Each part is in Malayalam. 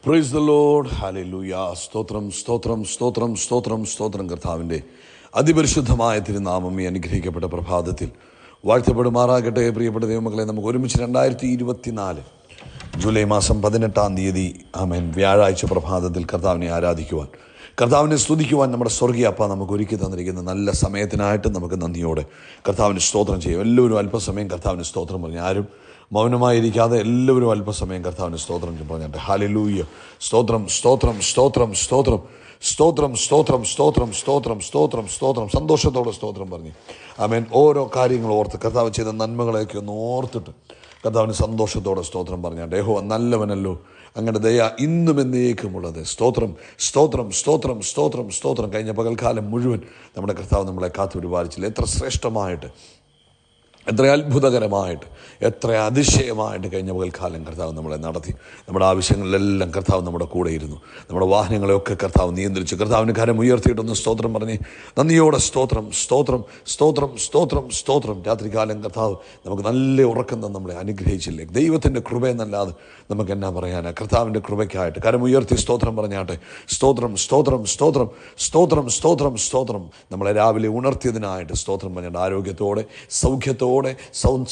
Price the Lord. ഹല്ലേലൂയ. സ്തോത്രം സ്തോത്രം സ്തോത്രം സ്തോത്രം സ്തോത്രം. കർത്താവിൻ്റെ അതിപരിശുദ്ധമായ തിരുനാമം ഈ അനുഗ്രഹിക്കപ്പെട്ട പ്രഭാതത്തിൽ വാഴ്ത്തപ്പെടുമാറാകട്ടെ. പ്രിയപ്പെട്ട ദൈവമക്കളെ, നമുക്ക് ഒരുമിച്ച് 2024 ജൂലൈ മാസം 18-ാം തീയതി ആമേൻ വ്യാഴാഴ്ച പ്രഭാതത്തിൽ കർത്താവിനെ ആരാധിക്കുവാൻ, കർത്താവിനെ സ്തുതിക്കുവാൻ നമ്മുടെ സ്വർഗീയ അപ്പ നമുക്ക് ഒരുക്കി തന്നിരിക്കുന്ന നല്ല സമയത്തിനായിട്ട് നമുക്ക് നന്ദിയോടെ കർത്താവിന് സ്തോത്രം ചെയ്യും. എല്ലാവരും അല്പസമയം കർത്താവിന് സ്തോത്രം പറഞ്ഞു. ആരും മൗനമായിരിക്കാതെ എല്ലാവരും അല്പസമയം കർത്താവിന് സ്തോത്രം പറഞ്ഞിട്ട് ഹല്ലേലൂയ. സ്തോത്രം സ്തോത്രം സ്തോത്രം സ്തോത്രം സ്തോത്രം സ്തോത്രം സ്തോത്രം സ്തോത്രം സ്തോത്രം സ്തോത്രം. സന്തോഷത്തോടെ സ്തോത്രം പറഞ്ഞു. ആമേൻ. ഓരോ കാര്യങ്ങൾ ഓർത്ത് കർത്താവ് ചെയ്ത നന്മകളെയൊക്കെ ഒന്ന് ഓർത്തിട്ട് കർത്താവിന് സന്തോഷത്തോടെ സ്തോത്രം പറഞ്ഞാൽ യഹോവ നല്ലവനല്ലോ, അങ്ങയുടെ ദയ ഇന്നും എന്നേക്കുമുള്ളത്. സ്തോത്രം സ്തോത്രം സ്തോത്രം സ്തോത്രം സ്തോത്രം. കഴിഞ്ഞ പകൽക്കാലം മുഴുവൻ നമ്മുടെ കർത്താവ് നമ്മളെ കാത്തുപരിപാലിച്ചില്ല. എത്ര ശ്രേഷ്ഠമായിട്ട്, എത്ര അത്ഭുതകരമായിട്ട്, എത്ര അതിശയമായിട്ട് കഴിഞ്ഞ പകൽക്കാലം കർത്താവ് നമ്മളെ നടത്തി. നമ്മുടെ ആവശ്യങ്ങളിലെല്ലാം കർത്താവ് നമ്മുടെ കൂടെ ഇരുന്നു. നമ്മുടെ വാഹനങ്ങളെയൊക്കെ കർത്താവ് നിയന്ത്രിച്ചു. കർത്താവിന് കരം ഉയർത്തിയിട്ടൊന്ന് സ്തോത്രം പറഞ്ഞ് നന്ദിയോടെ സ്തോത്രം സ്തോത്രം സ്തോത്രം സ്തോത്രം സ്തോത്രം. രാത്രികാലം കർത്താവ് നമുക്ക് നല്ല ഉറക്കം തന്ന് നമ്മളെ അനുഗ്രഹിച്ചില്ലേ. ദൈവത്തിൻ്റെ കൃപയെന്നല്ലാതെ നമുക്ക് എന്നാ പറയാനാ? കർത്താവിൻ്റെ കൃപയ്ക്കായിട്ട് കരം ഉയർത്തി സ്തോത്രം പറഞ്ഞാട്ടെ. സ്തോത്രം സ്തോത്രം സ്തോത്രം സ്തോത്രം സ്തോത്രം സ്തോത്രം. നമ്മളെ രാവിലെ ഉണർത്തിയതിനായിട്ട് സ്തോത്രം പറഞ്ഞാട്ട് ആരോഗ്യത്തോടെ, സൗഖ്യത്തോടെ,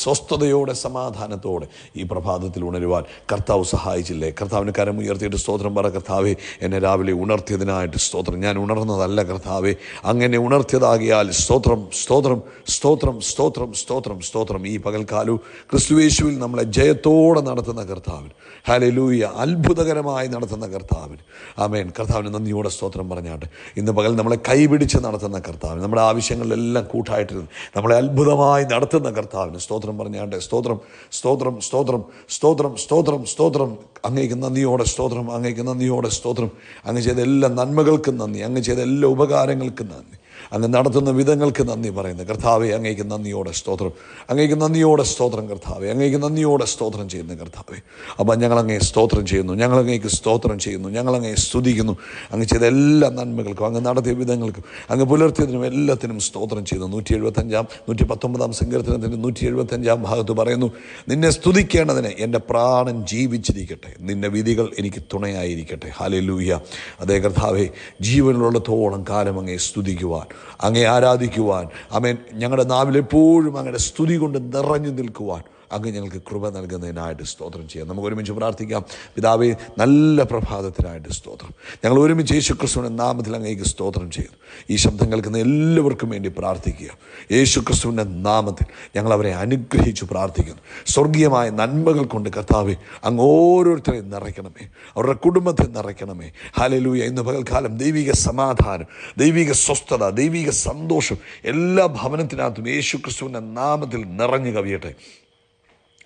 സ്വസ്ഥതയോടെ, സമാധാനത്തോടെ ഈ പ്രഭാതത്തിൽ ഉണരുവാൻ കർത്താവ് സഹായിച്ചില്ലേ. കർത്താവിന് കരം ഉയർത്തിയിട്ട് സ്തോത്രം പറ. കർത്താവെ, എന്നെ രാവിലെ ഉണർത്തിയതിനായിട്ട് സ്തോത്രം. ഞാൻ ഉണർന്നതല്ല കർത്താവെ, അങ്ങനെ ഉണർത്തിയതാകിയാൽ സ്തോത്രം സ്തോത്രം സ്തോത്രം സ്തോത്രം സ്തോത്രം സ്തോത്രം. ഈ പകൽക്കാലവും ക്രിസ്തുയേശുവിൽ നമ്മളെ ജയത്തോടെ നടത്തുന്ന കർത്താവിന് ഹല്ലേലൂയ, അത്ഭുതകരമായി നടത്തുന്ന കർത്താവിന് ആമേൻ. കർത്താവിന് നന്ദിയോടെ സ്തോത്രം പറഞ്ഞാട്ട്. ഇന്ന് പകൽ നമ്മളെ കൈപിടിച്ച് നടത്തുന്ന കർത്താവിന്, നമ്മുടെ ആവശ്യങ്ങളിലെല്ലാം കൂട്ടായിട്ടിരുന്ന് നമ്മളെ അത്ഭുതമായി നടത്തുന്ന കർത്താവിന് സ്തോത്രം പറഞ്ഞാട്ടെ. സ്തോത്രം സ്തോത്രം സ്തോത്രം സ്തോത്രം സ്തോത്രം സ്തോത്രം. അങ്ങേക്ക് നന്ദിയോടെ സ്തോത്രം, അങ്ങേക്ക് നന്ദിയോടെ സ്തോത്രം. അങ്ങ് ചെയ്ത എല്ലാ നന്മകൾക്കും നന്ദി, അങ്ങ് ചെയ്ത എല്ലാ ഉപകാരങ്ങൾക്കും നന്ദി, അങ്ങ് നടത്തുന്ന വിധങ്ങൾക്ക് നന്ദി പറയുന്നത് കർത്താവെ. അങ്ങേക്ക് നന്ദിയോടെ സ്തോത്രം, അങ്ങേക്ക് നന്ദിയോടെ സ്തോത്രം കർത്താവെ, അങ്ങേക്ക് നന്ദിയോടെ സ്തോത്രം ചെയ്യുന്ന കർത്താവെ. അപ്പം ഞങ്ങളങ്ങേ സ്തോത്രം ചെയ്യുന്നു, ഞങ്ങളങ്ങേക്ക് സ്തോത്രം ചെയ്യുന്നു, ഞങ്ങളങ്ങേ സ്തുതിക്കുന്നു. അങ്ങ് ചെയ്ത എല്ലാ നന്മകൾക്കും, അങ്ങ് നടത്തിയ വിധങ്ങൾക്കും, അങ്ങ് പുലർത്തിയതിനും എല്ലാത്തിനും സ്തോത്രം ചെയ്യുന്നു. 119-ാം സങ്കീർത്തനത്തിൻ്റെ 175-ാം ഭാഗത്ത് പറയുന്നു, നിന്നെ സ്തുതിക്കേണ്ടതിന് എൻ്റെ പ്രാണൻ ജീവിച്ചിരിക്കട്ടെ, നിന്റെ വിധികൾ എനിക്ക് തുണയായിരിക്കട്ടെ. ഹല്ലേലൂയ. അതേ കർത്താവെ, ജീവനുള്ളിടത്തോളം കാലം അങ്ങേ സ്തുതിക്കുവാൻ, അങ്ങേ ആരാധിക്കുവാൻ, ആമേൻ, ഞങ്ങളുടെ നാവിൽ എപ്പോഴും അങ്ങയുടെ സ്തുതി കൊണ്ട് നിറഞ്ഞു നിൽക്കുവാൻ അങ്ങ് ഞങ്ങൾക്ക് കൃപ നൽകുന്നതിനായിട്ട് സ്തോത്രം ചെയ്യാം. നമുക്ക് ഒരുമിച്ച് പ്രാർത്ഥിക്കാം. പിതാവേ, നല്ല പ്രഭാതത്തിനായിട്ട് സ്തോത്രം. ഞങ്ങൾ ഒരുമിച്ച് യേശുക്രിസ്തുവിൻ്റെ നാമത്തിൽ അങ്ങേക്ക് സ്തോത്രം ചെയ്യുന്നു. ഈ ശബ്ദം കേൾക്കുന്ന എല്ലാവർക്കും വേണ്ടി പ്രാർത്ഥിക്കുക. യേശുക്രിസ്തുവിൻ്റെ നാമത്തിൽ ഞങ്ങൾ അവരെ അനുഗ്രഹിച്ചു പ്രാർത്ഥിക്കുന്നു. സ്വർഗീയമായ നന്മകൾ കൊണ്ട് കർത്താവേ, അങ്ങ് ഓരോരുത്തരെയും നിറയ്ക്കണമേ, അവരുടെ കുടുംബത്തെ നിറയ്ക്കണമേ. ഹല്ലേലൂയ. ഇന്ന് പകൽക്കാലം ദൈവിക സമാധാനം, ദൈവിക സ്വസ്ഥത, ദൈവിക സന്തോഷം എല്ലാ ഭവനത്തിനകത്തും യേശുക്രിസ്തുവിൻ്റെ നാമത്തിൽ നിറഞ്ഞു കവിയട്ടെ.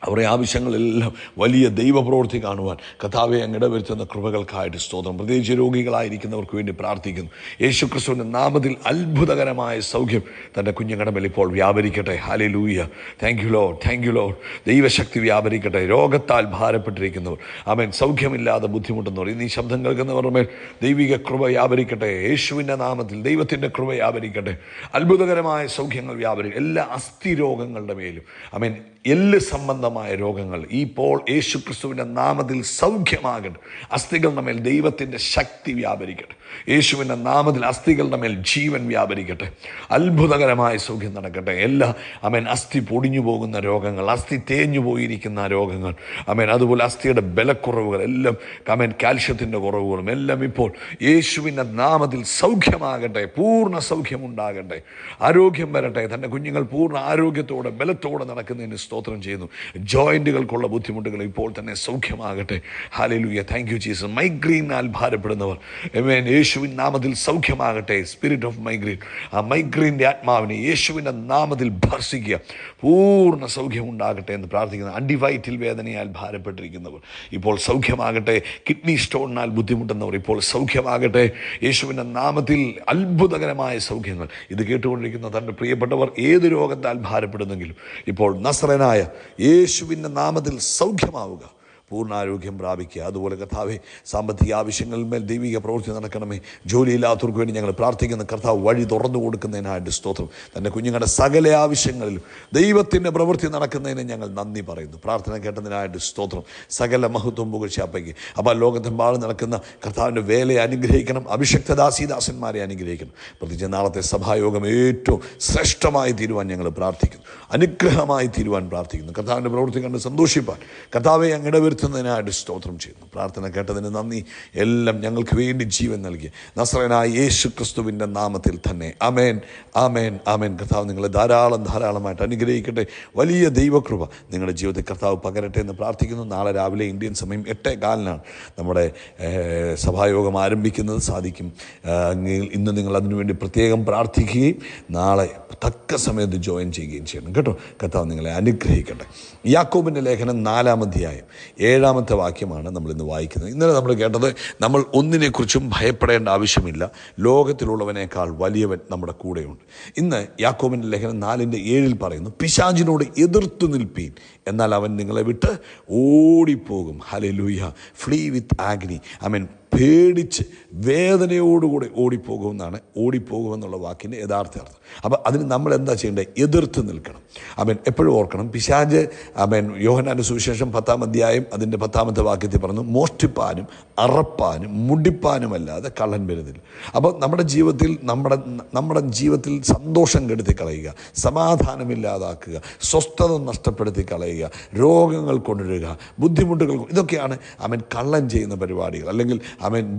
അവരുടെ ആവശ്യങ്ങളെല്ലാം വലിയ ദൈവപ്രവൃത്തി കാണുവാൻ കർത്താവെ അങ്ങ് വരുത്തുന്ന കൃപകൾക്കായിട്ട് സ്തോത്രം. പ്രത്യേകിച്ച് രോഗികളായിരിക്കുന്നവർക്ക് വേണ്ടി പ്രാർത്ഥിക്കുന്നു. യേശുക്രിസ്തുവിൻ്റെ നാമത്തിൽ അത്ഭുതകരമായ സൗഖ്യം തൻ്റെ കുഞ്ഞുങ്ങളുടെ മേൽ ഇപ്പോൾ വ്യാപരിക്കട്ടെ. Hallelujah. Thank you Lord, thank you Lord. ദൈവശക്തി വ്യാപരിക്കട്ടെ. രോഗത്താൽ ഭാരപ്പെട്ടിരിക്കുന്നവർ, ആമേൻ, സൗഖ്യമില്ലാതെ ബുദ്ധിമുട്ടുന്നവർ, ഇന്ന് ഈ ശബ്ദം കേൾക്കുന്നവരുടെ മേൽ ദൈവിക കൃപ വ്യാപരിക്കട്ടെ. യേശുവിൻ്റെ നാമത്തിൽ ദൈവത്തിൻ്റെ കൃപ വ്യാപരിക്കട്ടെ. അത്ഭുതകരമായ സൗഖ്യങ്ങൾ വ്യാപരിക്കട്ടെ. എല്ലാ അസ്ഥി രോഗങ്ങളുടെ മേലും, ആമേൻ, എല്ല് സംബന്ധമായ രോഗങ്ങൾ ഇപ്പോൾ യേശുക്രിസ്തുവിൻ്റെ നാമത്തിൽ സൗഖ്യമാകട്ടെ. അസ്ഥികളുടെ മേൽ ദൈവത്തിൻ്റെ ശക്തി വ്യാപരിക്കട്ടെ. യേശുവിൻ്റെ നാമത്തിൽ അസ്ഥികളുടെ മേൽ ജീവൻ വ്യാപരിക്കട്ടെ. അത്ഭുതകരമായ സൗഖ്യം നടക്കട്ടെ. എല്ലാ ആമേൻ അസ്ഥി പൊടിഞ്ഞു പോകുന്ന രോഗങ്ങൾ, അസ്ഥി തേഞ്ഞു പോയിരിക്കുന്ന രോഗങ്ങൾ, ആമേൻ, അതുപോലെ അസ്ഥിയുടെ ബലക്കുറവുകൾ എല്ലാം, ആമേൻ, കാൽഷ്യത്തിൻ്റെ കുറവുകളും എല്ലാം ഇപ്പോൾ യേശുവിൻ്റെ നാമത്തിൽ സൗഖ്യമാകട്ടെ. പൂർണ്ണ സൗഖ്യമുണ്ടാകട്ടെ. ആരോഗ്യം വരട്ടെ. തൻ്റെ കുഞ്ഞുങ്ങൾ പൂർണ്ണ ആരോഗ്യത്തോടെ ബലത്തോടെ നടക്കുന്നതിന് സ്തോത്രം ചെയ്യുന്നു. ജോയിൻറ്റുകൾക്കുള്ള ബുദ്ധിമുട്ടുകൾ ഇപ്പോൾ തന്നെ സൗഖ്യമാകട്ടെ. ഹല്ലേലൂയ. Thank you Jesus. മൈഗ്രെയിനാൽ ഭാരപ്പെടുന്നവർ, ആമേൻ, യേശുവിൻ നാമത്തിൽ സൗഖ്യമാകട്ടെ. സ്പിരിറ്റ് ഓഫ് മൈഗ്രെയിൻ, ആ മൈഗ്രെയിൻ്റെ ആത്മാവിനെ യേശുവിൻ്റെ നാമത്തിൽ ഭർഷിക്കുക. പൂർണ്ണ സൗഖ്യം ഉണ്ടാകട്ടെ എന്ന് പ്രാർത്ഥിക്കുന്നു. അണ്ടിവയറ്റിൽ വേദനയാൽ ഭാരപ്പെട്ടിരിക്കുന്നവർ ഇപ്പോൾ സൗഖ്യമാകട്ടെ. കിഡ്നി സ്റ്റോണിനാൽ ബുദ്ധിമുട്ടുന്നവർ ഇപ്പോൾ സൗഖ്യമാകട്ടെ. യേശുവിൻ്റെ നാമത്തിൽ അത്ഭുതകരമായ സൗഖ്യങ്ങൾ. ഇത് കേട്ടുകൊണ്ടിരിക്കുന്ന തൻ്റെ പ്രിയപ്പെട്ടവർ ഏത് രോഗത്താൽ ഭാരപ്പെടുന്നെങ്കിലും ഇപ്പോൾ നസ്രനായ യേശുവിൻ്റെ നാമത്തിൽ സൗഖ്യമാവുക. പൂർണ്ണാരോഗ്യം പ്രാപിക്കുക. അതുപോലെ കർത്താവെ, സാമ്പത്തിക ആവശ്യങ്ങളിന്മേൽ ദൈവിക പ്രവൃത്തി നടക്കണമേ. ജോലിയില്ലാത്തവർക്ക് വേണ്ടി ഞങ്ങൾ പ്രാർത്ഥിക്കുന്ന കർത്താവ് വഴി തുറന്നു കൊടുക്കുന്നതിനായിട്ട് സ്തോത്രം. തൻ്റെ കുഞ്ഞുങ്ങളുടെ സകല ആവശ്യങ്ങളിലും ദൈവത്തിൻ്റെ പ്രവൃത്തി നടക്കുന്നതിന് ഞങ്ങൾ നന്ദി പറയുന്നു. പ്രാർത്ഥന കേട്ടതിനായിട്ട് സ്തോത്രം. സകല മഹത്വം പുകഴ്ചയപ്പയ്ക്ക്. അപ്പോൾ ലോകത്തെമ്പാടും നടക്കുന്ന കർത്താവിൻ്റെ വേലയെ അനുഗ്രഹിക്കണം. അഭിഷക്തദാസീദാസന്മാരെ അനുഗ്രഹിക്കണം. പ്രത്യേകിച്ച് നാളത്തെ സഭായോഗം ഏറ്റവും ശ്രേഷ്ഠമായി തീരുവാൻ ഞങ്ങൾ പ്രാർത്ഥിക്കുന്നു. അനുഗ്രഹമായി തീരുവാൻ പ്രാർത്ഥിക്കുന്നു. കർത്താവിൻ്റെ പ്രവൃത്തി കണ്ട് സന്തോഷിപ്പാൻ കർത്താവെ അങ്ങ് ഇടവരുത്തുന്നതിനായിട്ട് സ്തോത്രം ചെയ്യുന്നു. പ്രാർത്ഥന കേട്ടതിന് നന്ദി. എല്ലാം ഞങ്ങൾക്ക് വേണ്ടി ജീവൻ നൽകിയ നസ്രയനായ യേശു ക്രിസ്തുവിൻ്റെ നാമത്തിൽ തന്നെ ആമേൻ, ആമേൻ, ആമേൻ. കർത്താവ് നിങ്ങളെ ധാരാളമായിട്ട് അനുഗ്രഹിക്കട്ടെ. വലിയ ദൈവകൃപ നിങ്ങളുടെ ജീവിതത്തിൽ കർത്താവ് പകരട്ടെ എന്ന് പ്രാർത്ഥിക്കുന്നു. നാളെ രാവിലെ ഇന്ത്യൻ സമയം 8:15 നമ്മുടെ സഭായോഗം ആരംഭിക്കുന്നത്. സാധിക്കും ഇന്ന് നിങ്ങൾ അതിനുവേണ്ടി പ്രത്യേകം പ്രാർത്ഥിക്കുകയും നാളെ തക്ക സമയത്ത് ജോയിൻ ചെയ്യുകയും ചെയ്യണം കേട്ടോ. കർത്താവ് നിങ്ങളെ അനുഗ്രഹിക്കട്ടെ. യാക്കോബിൻ്റെ ലേഖനം 4-ാം അധ്യായം 7-ാമത്തെ വാക്യമാണ് നമ്മളിന്ന് വായിക്കുന്നത്. ഇന്നലെ നമ്മൾ കേട്ടത്, നമ്മൾ ഒന്നിനെക്കുറിച്ചും ഭയപ്പെടേണ്ട ആവശ്യമില്ല, ലോകത്തിലുള്ളവനേക്കാൾ വലിയവൻ നമ്മുടെ കൂടെയുണ്ട്. ഇന്ന് യാക്കോബിൻ്റെ ലേഖനം 4:7 പറയുന്നു, പിശാചിനോട് എതിർത്തു നിൽപ്പീൻ, എന്നാൽ അവൻ നിങ്ങളെ വിട്ട് ഓടിപ്പോകും. ഹല്ലേലൂയ. ഫ്ലീ വിത്ത് ആഗ്നി. ആമേൻ. പേടിച്ച് വേദനയോടുകൂടെ ഓടിപ്പോകുമെന്നുള്ള വാക്കിൻ്റെ യഥാർത്ഥ അർത്ഥം. അപ്പം അതിന് നമ്മൾ എന്താ ചെയ്യേണ്ടത്? എതിർത്ത് നിൽക്കണം. അവൻ എപ്പോഴും ഓർക്കണം, പിശാച് യോഹന്നാന്റെ സുവിശേഷം 10-ാം അധ്യായം അതിൻ്റെ 10-ാമത്തെ വാക്യത്തിൽ പറഞ്ഞു, മോഷ്ടിപ്പാനും അറപ്പാനും മുടിപ്പാനുമല്ലാതെ കള്ളൻ വരുന്നില്ല. അപ്പോൾ നമ്മുടെ ജീവിതത്തിൽ സന്തോഷം കെടുത്തി കളയുക, സമാധാനമില്ലാതാക്കുക, സ്വസ്ഥത നഷ്ടപ്പെടുത്തി കളയുക, രോഗങ്ങൾ കൊണ്ടുവരിക, ബുദ്ധിമുട്ടുകൾ, ഇതൊക്കെയാണ് കള്ളൻ ചെയ്യുന്ന പരിപാടികൾ, അല്ലെങ്കിൽ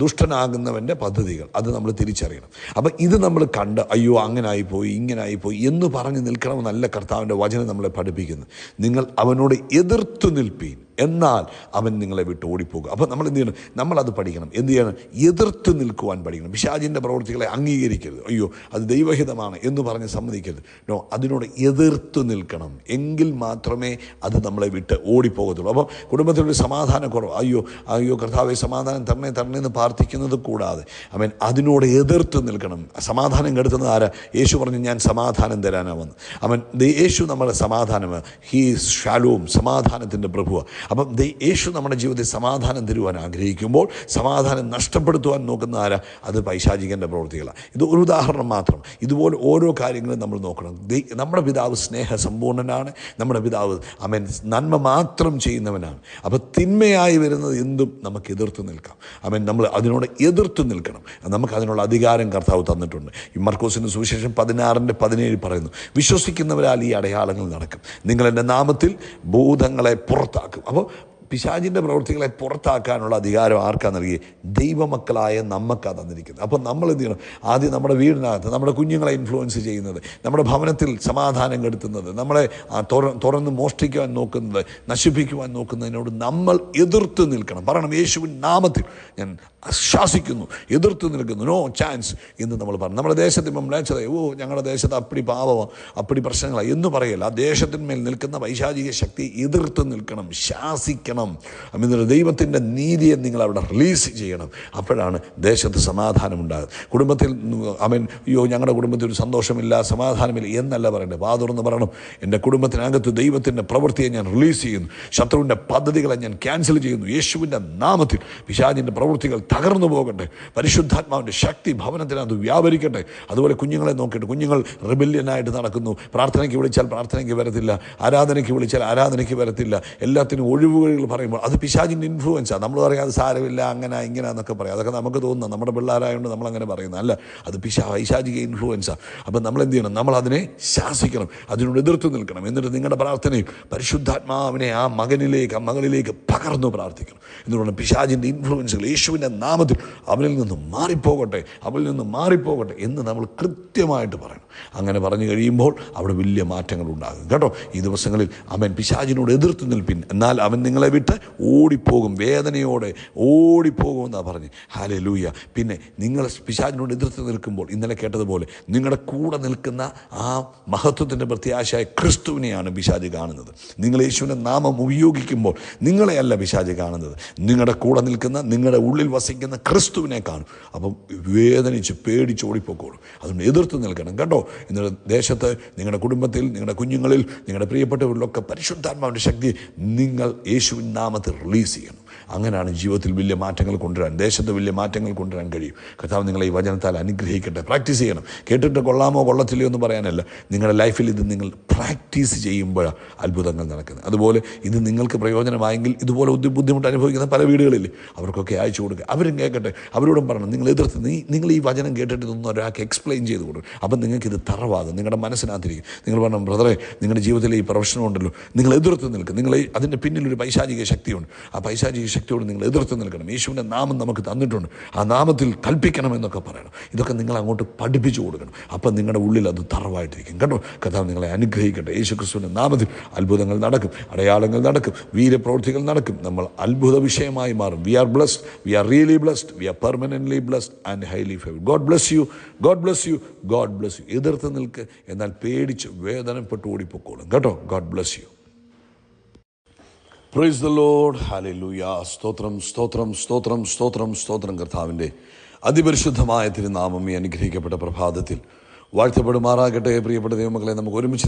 ദുഷ്ടനാകുന്നവൻ്റെ പദ്ധതികൾ. അത് നമ്മൾ തിരിച്ചറിയണം. അപ്പം ഇത് നമ്മൾ കണ്ട് അയ്യോ അങ്ങനായിപ്പോയി ഇങ്ങനായിപ്പോയി എന്ന് പറഞ്ഞ് നിൽക്കണമെന്നല്ല കർത്താവിൻ്റെ വചനം നമ്മളെ പഠിപ്പിക്കുന്നത്. നിങ്ങൾ അവനോട് എതിർത്തു നിൽപ്പീൻ, എന്നാൽ അവൻ നിങ്ങളെ വിട്ട് ഓടിപ്പോകുക. അപ്പോൾ നമ്മൾ എന്ത് ചെയ്യണം? നമ്മളത് പഠിക്കണം. എന്ത് ചെയ്യണം? എതിർത്ത് നിൽക്കുവാൻ പഠിക്കണം. പിശാചിൻ്റെ പ്രവൃത്തികളെ അംഗീകരിക്കരുത്. അയ്യോ അത് ദൈവഹിതമാണ് എന്ന് പറഞ്ഞ് സമ്മതിക്കരുത്. നോ, അതിനോട് എതിർത്ത് നിൽക്കണം. എങ്കിൽ മാത്രമേ അത് നമ്മളെ വിട്ട് ഓടിപ്പോകത്തുള്ളൂ. അപ്പോൾ കുടുംബത്തിലൊരു സമാധാനക്കുറവ്, അയ്യോ കർത്താവെ സമാധാനം തരണേ എന്ന് പ്രാർത്ഥിക്കുന്നത് കൂടാതെ അതിനോട് എതിർത്ത് നിൽക്കണം. സമാധാനം കെടുത്തുന്നത് ആരാ? യേശു പറഞ്ഞു, ഞാൻ സമാധാനം തരാനാണ് വന്ന്. യേശു നമ്മുടെ സമാധാനമാണ്. ഹീസ് ഷാലോം, സമാധാനത്തിൻ്റെ പ്രഭുവാണ്. അപ്പം യേശു നമ്മുടെ ജീവിതത്തിൽ സമാധാനം തരുവാൻ ആഗ്രഹിക്കുമ്പോൾ സമാധാനം നഷ്ടപ്പെടുത്തുവാൻ നോക്കുന്ന ആരാ? അത് പൈശാചികൻ്റെ പ്രവൃത്തികളാണ്. ഇത് ഒരു ഉദാഹരണം മാത്രം. ഇതുപോലെ ഓരോ കാര്യങ്ങളും നമ്മൾ നോക്കണം. നമ്മുടെ പിതാവ് സ്നേഹസമ്പൂർണ്ണനാണ്. നമ്മുടെ പിതാവ് നന്മ മാത്രം ചെയ്യുന്നവനാണ്. അപ്പം തിന്മയായി വരുന്നത് എന്തും നമുക്ക് എതിർത്ത് നിൽക്കാം. നമ്മൾ അതിനോട് എതിർത്ത് നിൽക്കണം. നമുക്ക് അതിനുള്ള അധികാരം കർത്താവ് തന്നിട്ടുണ്ട്. ഈ മർക്കോസിൻ്റെ സുവിശേഷം 16:17 പറയുന്നു, വിശ്വസിക്കുന്നവരാൽ ഈ അടയാളങ്ങൾ നടക്കും, നിങ്ങൾ എൻ്റെ നാമത്തിൽ ഭൂതങ്ങളെ പുറത്താക്കും. അപ്പോൾ പിശാചിൻ്റെ പ്രവൃത്തികളെ പുറത്താക്കാനുള്ള അധികാരം ആർക്കാ നൽകി? ദൈവമക്കളായ നമുക്കാണ് തന്നിരിക്കുന്നത്. അപ്പം നമ്മൾ എന്ത് ചെയ്യണം? ആദ്യം നമ്മുടെ വീടിനകത്ത് നമ്മുടെ കുഞ്ഞുങ്ങളെ ഇൻഫ്ലുവൻസ് ചെയ്യുന്നത്, നമ്മുടെ ഭവനത്തിൽ സമാധാനം കെടുത്തുന്നത്, നമ്മളെ തുറന്ന് മോഷ്ടിക്കുവാൻ നോക്കുന്നത്, നശിപ്പിക്കുവാൻ നോക്കുന്നതിനോട് നമ്മൾ എതിർത്ത് നിൽക്കണം. പറയണം, യേശുവിൻ നാമത്തിൽ ഞാൻ ശാസിക്കുന്നു, എതിർത്ത് നിൽക്കുന്നു, നോ ചാൻസ് എന്ന് നമ്മൾ പറഞ്ഞു. നമ്മുടെ ദേശത്ത് ഇപ്പം ഞങ്ങളുടെ ദേശത്ത് അപ്പടി പാവമോ അപ്പടി പ്രശ്നങ്ങളാണ് എന്ന് പറയല്ല. ആ ദേശത്തിന്മേൽ നിൽക്കുന്ന പൈശാചിക ശക്തി എതിർത്ത് നിൽക്കണം, ശാസിക്കണം. എന്നിട്ട് ദൈവത്തിൻ്റെ നീതിയെ നിങ്ങൾ അവിടെ റിലീസ് ചെയ്യണം. അപ്പോഴാണ് ദേശത്ത് സമാധാനം ഉണ്ടാകുന്നത്. കുടുംബത്തിൽ ഞങ്ങളുടെ കുടുംബത്തിൽ ഒരു സന്തോഷമില്ല, സമാധാനമില്ല എന്നല്ല പറയണ്ടേ. വാതുറന്ന് പറയണം, എൻ്റെ കുടുംബത്തിനകത്ത് ദൈവത്തിൻ്റെ പ്രവൃത്തിയെ ഞാൻ റിലീസ് ചെയ്യുന്നു, ശത്രുവിൻ്റെ പദ്ധതികളെ ഞാൻ ക്യാൻസൽ ചെയ്യുന്നു. യേശുവിൻ്റെ നാമത്തിൽ പിശാചിൻ്റെ പ്രവൃത്തികൾ തകർന്നു പോകട്ടെ. പരിശുദ്ധാത്മാവിൻ്റെ ശക്തി ഭവനത്തിനകത്ത് വ്യാപരിക്കട്ടെ. അതുപോലെ കുഞ്ഞുങ്ങളെ നോക്കിയിട്ട്, കുഞ്ഞുങ്ങൾ റിബല്യനായിട്ട് നടക്കുന്നു. പ്രാർത്ഥനയ്ക്ക് വിളിച്ചാൽ പ്രാർത്ഥനയ്ക്ക് വരത്തില്ല, ആരാധനയ്ക്ക് വിളിച്ചാൽ ആരാധനയ്ക്ക് വരത്തില്ല, എല്ലാത്തിനും ഒഴിവുകൾ പറയുമ്പോൾ അത് പിശാചിൻ്റെ ഇൻഫ്ലുവൻസാണ്. നമ്മൾ പറയാം അത് സാരമില്ല, അങ്ങനെ ഇങ്ങനെ എന്നൊക്കെ പറയാം. അതൊക്കെ നമുക്ക് തോന്നുന്നു, നമ്മുടെ പിള്ളേരായതുകൊണ്ട് നമ്മളങ്ങനെ പറയുന്നത് അല്ല. അത് പൈശാചിക ഇൻഫ്ലുവൻസാണ്. അപ്പം നമ്മൾ എന്ത് ചെയ്യണം? നമ്മൾ അതിനെ ശാസിക്കണം, അതിനോട് എതിർത്ത് നിൽക്കണം. എന്നിട്ട് നിങ്ങളുടെ പ്രാർത്ഥനയിൽ പരിശുദ്ധാത്മാവിനെ ആ മകളിലേക്ക് പകർന്നു പ്രാർത്ഥിക്കണം. എന്തുകൊണ്ട്? പിശാചിൻ്റെ ഇൻഫ്ലുവൻസുകൾ യേശുവിൻ്റെ നാമത്തിൽ അവനിൽ നിന്ന് മാറിപ്പോകട്ടെ എന്ന് നമ്മൾ കൃത്യമായിട്ട് പറയണം. അങ്ങനെ പറഞ്ഞു കഴിയുമ്പോൾ അവിടെ വലിയ മാറ്റങ്ങൾ ഉണ്ടാകും കേട്ടോ. ഈ ദിവസങ്ങളിൽ പിശാചിനോട് എതിർത്ത് നിൽപ്പിൻ, എന്നാൽ അവൻ നിങ്ങളെ വിട്ട് ഓടിപ്പോകും, വേദനയോടെ ഓടിപ്പോകുമെന്നാണ് പറഞ്ഞ്. ഹല്ലേലൂയ. പിന്നെ നിങ്ങൾ പിശാചിനോട് എതിർത്ത് നിൽക്കുമ്പോൾ ഇന്നലെ കേട്ടതുപോലെ നിങ്ങളുടെ കൂടെ നിൽക്കുന്ന ആ മഹത്വത്തിൻ്റെ പ്രത്യാശയായ ക്രിസ്തുവിനെയാണ് പിശാച് കാണുന്നത്. നിങ്ങൾ യേശുവിൻ്റെ നാമം ഉപയോഗിക്കുമ്പോൾ നിങ്ങളെയല്ല പിശാച് കാണുന്നത്, നിങ്ങളുടെ കൂടെ നിൽക്കുന്ന, നിങ്ങളുടെ ഉള്ളിൽ വസിക്കുന്ന ക്രിസ്തുവിനെ കാണും. അപ്പം വേദനിച്ച് പേടിച്ച് ഓടിപ്പോക്കോളും. അതുകൊണ്ട് എതിർത്ത് നിൽക്കണം കേട്ടോ. ഇന്നലെ ദേശത്ത്, നിങ്ങളുടെ കുടുംബത്തിൽ, നിങ്ങളുടെ കുഞ്ഞുങ്ങളിൽ, നിങ്ങളുടെ പ്രിയപ്പെട്ടവരിലൊക്കെ പരിശുദ്ധാത്മാവിൻ്റെ ശക്തി നിങ്ങൾ യേശുവിൻ്റെ യേശുവിൻ നാമത്തിൽ റിലീസ് ചെയ്യണം. അങ്ങനെയാണ് ജീവിതത്തിൽ വലിയ മാറ്റങ്ങൾ കൊണ്ടുവരാൻ, ദേശത്ത് വലിയ മാറ്റങ്ങൾ കൊണ്ടുവരാൻ കഴിയും. കർത്താവ് നിങ്ങളെ ഈ വചനത്താൽ അനുഗ്രഹിക്കട്ടെ. പ്രാക്ടീസ് ചെയ്യണം. കേട്ടിട്ട് കൊള്ളാമോ കൊള്ളത്തില്ലയോ എന്ന് പറയാനല്ല, നിങ്ങളുടെ ലൈഫിൽ ഇത് നിങ്ങൾ പ്രാക്ടീസ് ചെയ്യുമ്പോഴാണ് അത്ഭുതങ്ങൾ നടക്കുന്നത്. അതുപോലെ ഇത് നിങ്ങൾക്ക് പ്രയോജനമായെങ്കിൽ ഇതുപോലെ ബുദ്ധിമുട്ട് അനുഭവിക്കുന്ന പല വീടുകളിൽ അവർക്കൊക്കെ അയച്ചു കൊടുക്കുക. അവരും കേൾക്കട്ടെ. അവരോടും പറയണം, നിങ്ങൾ എതിർത്ത് നിങ്ങൾ ഈ വചനം കേട്ടിട്ട് ഇതൊന്നും ഒരാൾക്ക് എക്സ്പ്ലെയിൻ ചെയ്ത് കൊടുക്കും. അപ്പം നിങ്ങൾക്കിത് തറവാകും, നിങ്ങളുടെ മനസ്സിനകത്തിരിക്കും. നിങ്ങൾ പറഞ്ഞു, ബ്രദറെ, നിങ്ങളുടെ ജീവിതത്തിലെ ഈ പ്രശ്നമുണ്ടല്ലോ, നിങ്ങൾ എതിർത്ത് നിൽക്കും. നിങ്ങൾ അതിൻ്റെ പിന്നിലൊരു പൈശാചിക ശക്തിയുണ്ട്. ആ പൈശാചിക ശക്തിയോട് നിങ്ങൾ എതിർത്ത് നിൽക്കണം. യേശുവിൻ്റെ നാമം നമുക്ക് തന്നിട്ടുണ്ട്, ആ നാമത്തിൽ കൽപ്പിക്കണമെന്നൊക്കെ പറയണം. ഇതൊക്കെ നിങ്ങൾ അങ്ങോട്ട് പഠിപ്പിച്ചു കൊടുക്കണം. അപ്പം നിങ്ങളുടെ ഉള്ളിൽ അത് തറവായിട്ടിരിക്കും. കേട്ടോ? കർത്താവ് നിങ്ങളെ അനുഗ്രഹിക്കട്ടെ. യേശു ക്രിസ്തുവിൻ്റെ നാമത്തിൽ അത്ഭുതങ്ങൾ നടക്കും, അടയാളങ്ങൾ നടക്കും, വീര്യപ്രവൃത്തികൾ നടക്കും. നമ്മൾ അത്ഭുത വിഷയമായി മാറും. We are blessed, we are really blessed, we are permanently blessed and highly favoured. God bless you, God bless you, God bless you. എതിർത്ത് നിൽക്ക്, എന്നാൽ പേടിച്ച് വേദനപ്പെട്ട് ഓടിപ്പോക്കോളും. കേട്ടോ? God bless you. Praise the Lord. Hallelujah. സ്തോത്രം, സ്തോത്രം, സ്തോത്രം, സ്തോത്രം, സ്തോത്രം. കർത്താവിൻ്റെ അതിപരിശുദ്ധമായ തിരുനാമം ഈ അനുഗ്രഹിക്കപ്പെട്ട പ്രഭാതത്തിൽ വാഴ്ത്തപ്പെടുമാറാകട്ടെ. പ്രിയപ്പെട്ട ദൈവമക്കളെ, നമുക്ക് ഒരുമിച്ച്